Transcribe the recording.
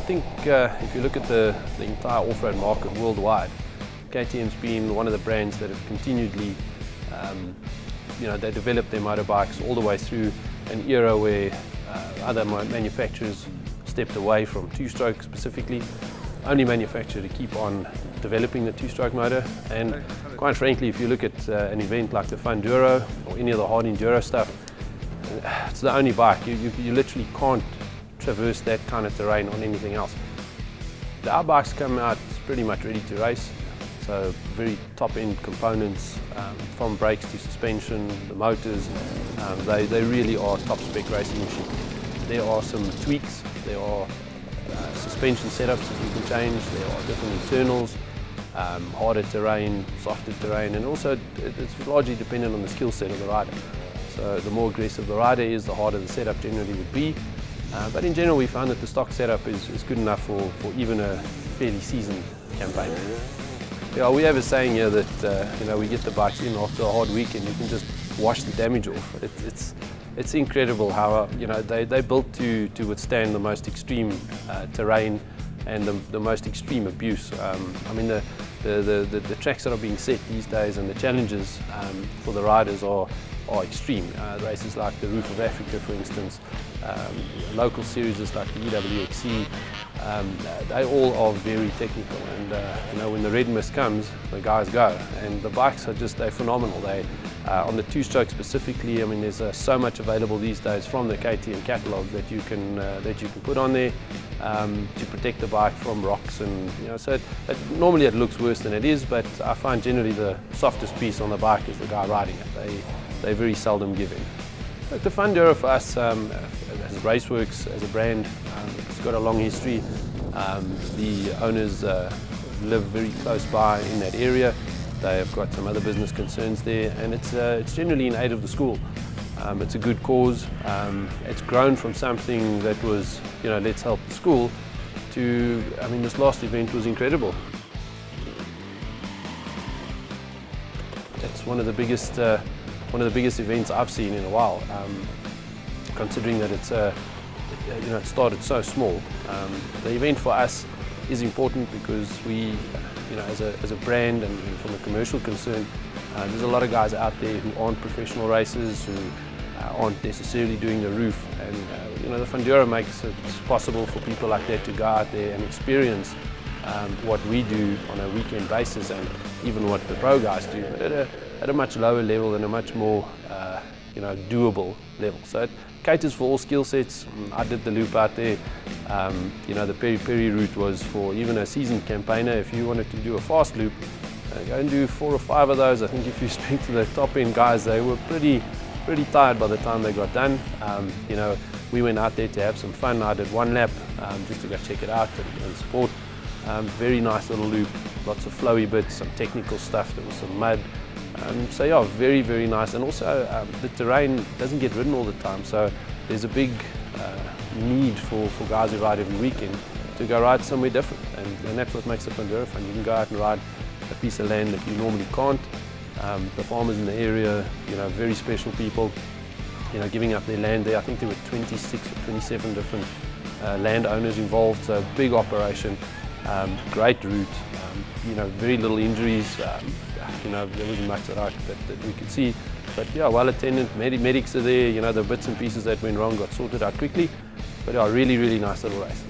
think if you look at the entire off-road market worldwide, KTM's been one of the brands that have continually, they developed their motorbikes all the way through an era where other manufacturers stepped away from two-stroke specifically, only manufacturer to keep on developing the two-stroke motor. And quite frankly, if you look at an event like the FUNDURO or any of the hard enduro stuff, it's the only bike. You literally can't traverse that kind of terrain on anything else. Our bikes come out pretty much ready to race, so very top-end components, from brakes to suspension, the motors, they really are top-spec racing machines. There are some tweaks, there are suspension setups that you can change, there are different internals, harder terrain, softer terrain, and also it's largely dependent on the skill set of the rider. So the more aggressive the rider is, the harder the setup generally would be. But in general, we found that the stock setup is good enough for even a fairly seasoned campaign. Yeah, we have a saying here that we get the bikes in after a hard weekend, you can just wash the damage off. It's incredible how they're built to withstand the most extreme terrain and the most extreme abuse. I mean the tracks that are being set these days and the challenges for the riders are extreme. Races like the Roof of Africa, for instance, local series like the WILDT, they all are very technical, and when the red mist comes, the guys go, and the bikes are they're phenomenal. On the two-stroke specifically, I mean, there's so much available these days from the KTM catalogue that you can put on there to protect the bike from rocks, and so normally it looks worse than it is, but I find generally the softest piece on the bike is the guy riding it. They very seldom give in. But the FUNDURO for us, as Raceworx, as a brand, it's got a long history. The owners live very close by in that area. They have got some other business concerns there, and it's generally in aid of the school. It's a good cause. It's grown from something that was, let's help the school, to, I mean, this last event was incredible. It's one of the biggest events I've seen in a while, considering that it started so small. The event for us is important because we, as a brand and from a commercial concern, there's a lot of guys out there who aren't professional racers, who aren't necessarily doing the roof, and the FUNDURO makes it possible for people like that to go out there and experience what we do on a weekend basis, and even what the pro guys do, but at a much lower level and a much more doable level. So it caters for all skill sets. I did the loop out there. The peri-peri route was for even a seasoned campaigner. If you wanted to do a fast loop, go and do 4 or 5 of those. I think if you speak to the top end guys, they were pretty tired by the time they got done. We went out there to have some fun. I did 1 lap just to go check it out and support. Very nice little loop, lots of flowy bits, some technical stuff, there was some mud. So yeah, very, very nice. And also the terrain doesn't get ridden all the time, so there's a big need for guys who ride every weekend to go ride somewhere different, and that's what makes the FUNDURO fun. You can go out and ride a piece of land that you normally can't. The farmers in the area, very special people, giving up their land there. I think there were 26 or 27 different landowners involved, so big operation, great route, very little injuries. There wasn't much that we could see, but yeah, well attended. Medics are there. The bits and pieces that went wrong got sorted out quickly. But yeah, really, really nice little race.